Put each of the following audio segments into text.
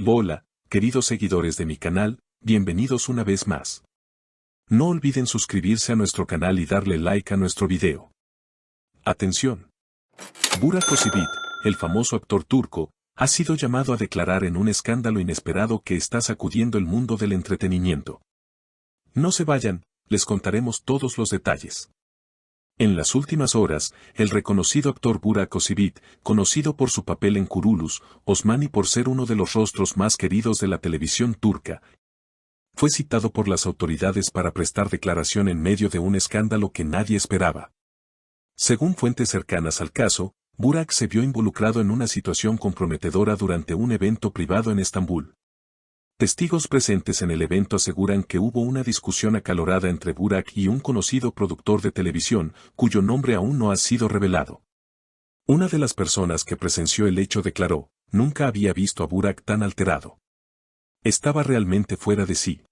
Hola, queridos seguidores de mi canal, bienvenidos una vez más. No olviden suscribirse a nuestro canal y darle like a nuestro video. Atención. Burak Özçivit, el famoso actor turco, ha sido llamado a declarar en un escándalo inesperado que está sacudiendo el mundo del entretenimiento. No se vayan, les contaremos todos los detalles. En las últimas horas, el reconocido actor Burak Özçivit, conocido por su papel en Kuruluş, Osman y por ser uno de los rostros más queridos de la televisión turca, fue citado por las autoridades para prestar declaración en medio de un escándalo que nadie esperaba. Según fuentes cercanas al caso, Burak se vio involucrado en una situación comprometedora durante un evento privado en Estambul. Testigos presentes en el evento aseguran que hubo una discusión acalorada entre Burak y un conocido productor de televisión, cuyo nombre aún no ha sido revelado. Una de las personas que presenció el hecho declaró: "Nunca había visto a Burak tan alterado. Estaba realmente fuera de sí".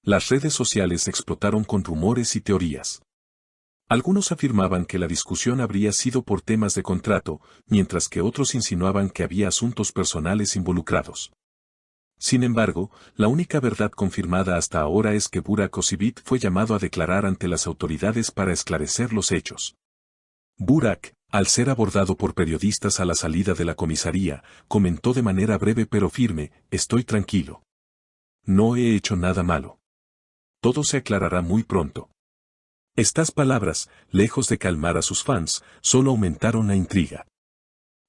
Las redes sociales explotaron con rumores y teorías. Algunos afirmaban que la discusión habría sido por temas de contrato, mientras que otros insinuaban que había asuntos personales involucrados. Sin embargo, la única verdad confirmada hasta ahora es que Burak Özçivit fue llamado a declarar ante las autoridades para esclarecer los hechos. Burak, al ser abordado por periodistas a la salida de la comisaría, comentó de manera breve pero firme: "Estoy tranquilo. No he hecho nada malo. Todo se aclarará muy pronto". Estas palabras, lejos de calmar a sus fans, solo aumentaron la intriga.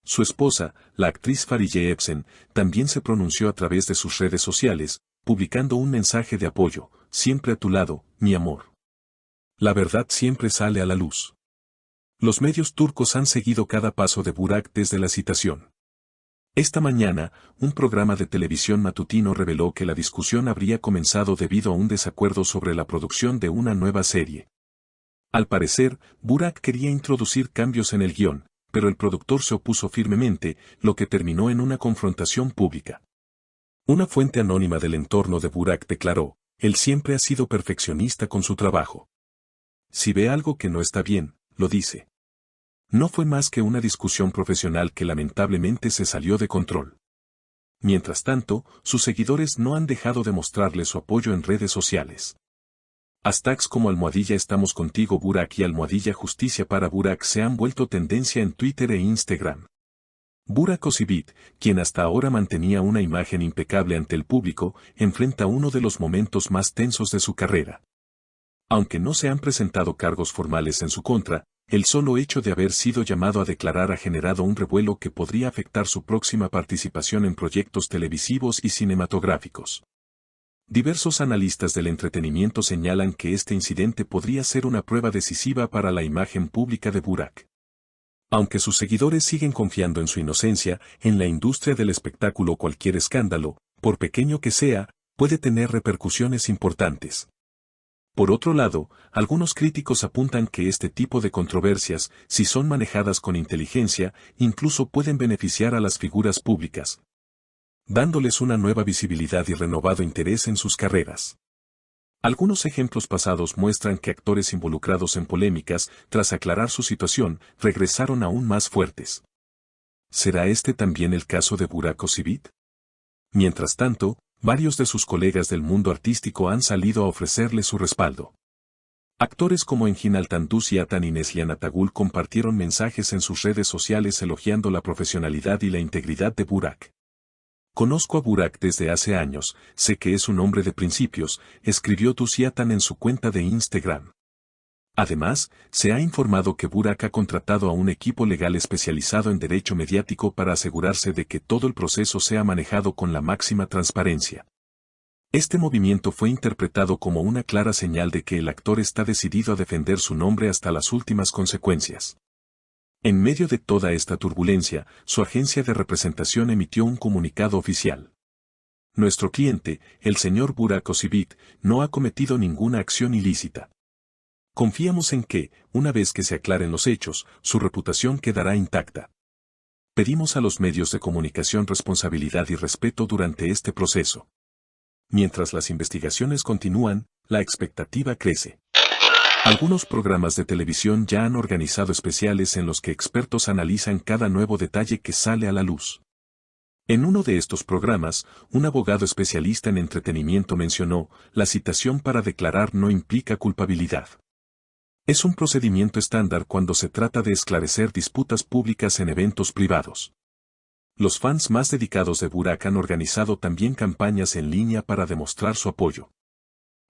Su esposa, la actriz Fariye Evcen, también se pronunció a través de sus redes sociales, publicando un mensaje de apoyo: "Siempre a tu lado, mi amor. La verdad siempre sale a la luz". Los medios turcos han seguido cada paso de Burak desde la citación. Esta mañana, un programa de televisión matutino reveló que la discusión habría comenzado debido a un desacuerdo sobre la producción de una nueva serie. Al parecer, Burak quería introducir cambios en el guión, pero el productor se opuso firmemente, lo que terminó en una confrontación pública. Una fuente anónima del entorno de Burak declaró: "Él siempre ha sido perfeccionista con su trabajo. Si ve algo que no está bien, lo dice". No fue más que una discusión profesional que lamentablemente se salió de control. Mientras tanto, sus seguidores no han dejado de mostrarle su apoyo en redes sociales. Hashtags como #Estamos contigo Burak y #Justicia para Burak se han vuelto tendencia en Twitter e Instagram. Burak Özçivit, quien hasta ahora mantenía una imagen impecable ante el público, enfrenta uno de los momentos más tensos de su carrera. Aunque no se han presentado cargos formales en su contra, el solo hecho de haber sido llamado a declarar ha generado un revuelo que podría afectar su próxima participación en proyectos televisivos y cinematográficos. Diversos analistas del entretenimiento señalan que este incidente podría ser una prueba decisiva para la imagen pública de Burak. Aunque sus seguidores siguen confiando en su inocencia, en la industria del espectáculo cualquier escándalo, por pequeño que sea, puede tener repercusiones importantes. Por otro lado, algunos críticos apuntan que este tipo de controversias, si son manejadas con inteligencia, incluso pueden beneficiar a las figuras públicas, dándoles una nueva visibilidad y renovado interés en sus carreras. Algunos ejemplos pasados muestran que actores involucrados en polémicas, tras aclarar su situación, regresaron aún más fuertes. ¿Será este también el caso de Burak Özçivit? Mientras tanto, varios de sus colegas del mundo artístico han salido a ofrecerle su respaldo. Actores como Engin Altan Düzyadan y Neslihan Atagül compartieron mensajes en sus redes sociales elogiando la profesionalidad y la integridad de Burak. "Conozco a Burak desde hace años, sé que es un hombre de principios", escribió Düzyadan en su cuenta de Instagram. Además, se ha informado que Burak ha contratado a un equipo legal especializado en derecho mediático para asegurarse de que todo el proceso sea manejado con la máxima transparencia. Este movimiento fue interpretado como una clara señal de que el actor está decidido a defender su nombre hasta las últimas consecuencias. En medio de toda esta turbulencia, su agencia de representación emitió un comunicado oficial. "Nuestro cliente, el señor Burak Özçivit, no ha cometido ninguna acción ilícita. Confiamos en que, una vez que se aclaren los hechos, su reputación quedará intacta. Pedimos a los medios de comunicación responsabilidad y respeto durante este proceso". Mientras las investigaciones continúan, la expectativa crece. Algunos programas de televisión ya han organizado especiales en los que expertos analizan cada nuevo detalle que sale a la luz. En uno de estos programas, un abogado especialista en entretenimiento mencionó, la citación para declarar no implica culpabilidad. Es un procedimiento estándar cuando se trata de esclarecer disputas públicas en eventos privados. Los fans más dedicados de Burak han organizado también campañas en línea para demostrar su apoyo.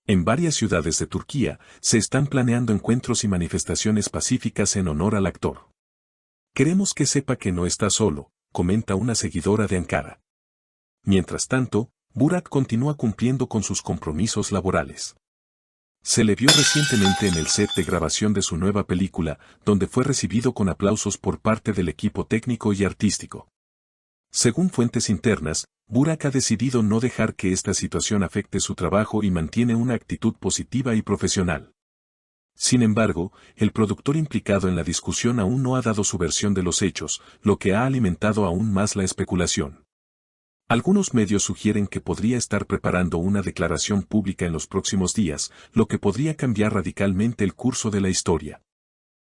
En varias ciudades de Turquía, se están planeando encuentros y manifestaciones pacíficas en honor al actor. Queremos que sepa que no está solo, comenta una seguidora de Ankara. Mientras tanto, Burak continúa cumpliendo con sus compromisos laborales. Se le vio recientemente en el set de grabación de su nueva película, donde fue recibido con aplausos por parte del equipo técnico y artístico. Según fuentes internas, Burak ha decidido no dejar que esta situación afecte su trabajo y mantiene una actitud positiva y profesional. Sin embargo, el productor implicado en la discusión aún no ha dado su versión de los hechos, lo que ha alimentado aún más la especulación. Algunos medios sugieren que podría estar preparando una declaración pública en los próximos días, lo que podría cambiar radicalmente el curso de la historia.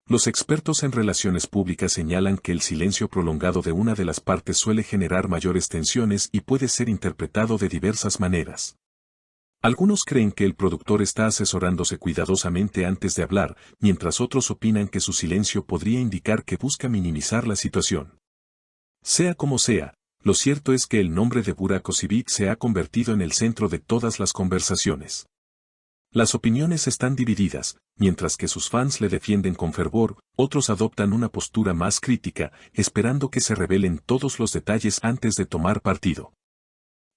Los expertos en relaciones públicas señalan que el silencio prolongado de una de las partes suele generar mayores tensiones y puede ser interpretado de diversas maneras. Algunos creen que el productor está asesorándose cuidadosamente antes de hablar, mientras otros opinan que su silencio podría indicar que busca minimizar la situación. Sea como sea, lo cierto es que el nombre de Burak Özçivit se ha convertido en el centro de todas las conversaciones. Las opiniones están divididas, mientras que sus fans le defienden con fervor, otros adoptan una postura más crítica, esperando que se revelen todos los detalles antes de tomar partido.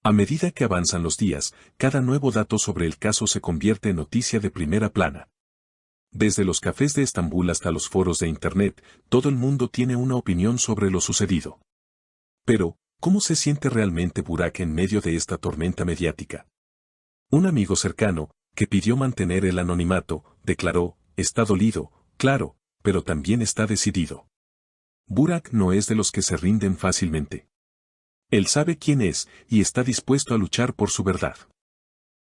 A medida que avanzan los días, cada nuevo dato sobre el caso se convierte en noticia de primera plana. Desde los cafés de Estambul hasta los foros de Internet, todo el mundo tiene una opinión sobre lo sucedido. Pero, ¿cómo se siente realmente Burak en medio de esta tormenta mediática? Un amigo cercano, que pidió mantener el anonimato, declaró, está dolido, claro, pero también está decidido. Burak no es de los que se rinden fácilmente. Él sabe quién es y está dispuesto a luchar por su verdad.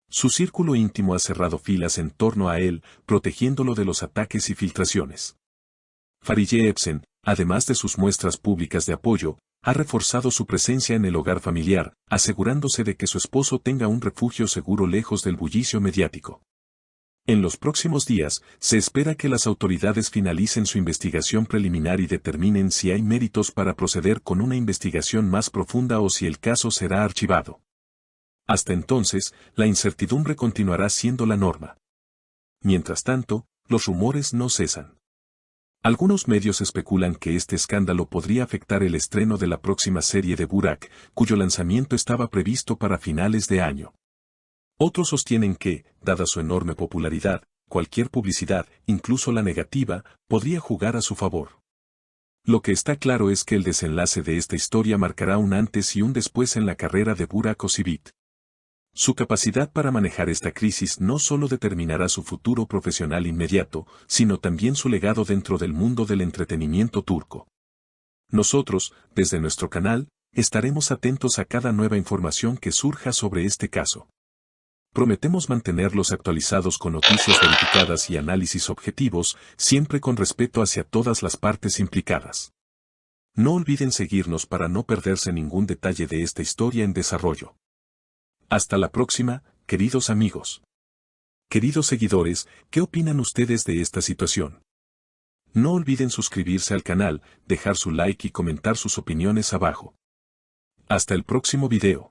Su círculo íntimo ha cerrado filas en torno a él, protegiéndolo de los ataques y filtraciones. Fariye Epsen, además de sus muestras públicas de apoyo, ha reforzado su presencia en el hogar familiar, asegurándose de que su esposo tenga un refugio seguro lejos del bullicio mediático. En los próximos días, se espera que las autoridades finalicen su investigación preliminar y determinen si hay méritos para proceder con una investigación más profunda o si el caso será archivado. Hasta entonces, la incertidumbre continuará siendo la norma. Mientras tanto, los rumores no cesan. Algunos medios especulan que este escándalo podría afectar el estreno de la próxima serie de Burak, cuyo lanzamiento estaba previsto para finales de año. Otros sostienen que, dada su enorme popularidad, cualquier publicidad, incluso la negativa, podría jugar a su favor. Lo que está claro es que el desenlace de esta historia marcará un antes y un después en la carrera de Burak Özçivit. Su capacidad para manejar esta crisis no solo determinará su futuro profesional inmediato, sino también su legado dentro del mundo del entretenimiento turco. Nosotros, desde nuestro canal, estaremos atentos a cada nueva información que surja sobre este caso. Prometemos mantenerlos actualizados con noticias verificadas y análisis objetivos, siempre con respeto hacia todas las partes implicadas. No olviden seguirnos para no perderse ningún detalle de esta historia en desarrollo. Hasta la próxima, queridos amigos. Queridos seguidores, ¿qué opinan ustedes de esta situación? No olviden suscribirse al canal, dejar su like y comentar sus opiniones abajo. Hasta el próximo video.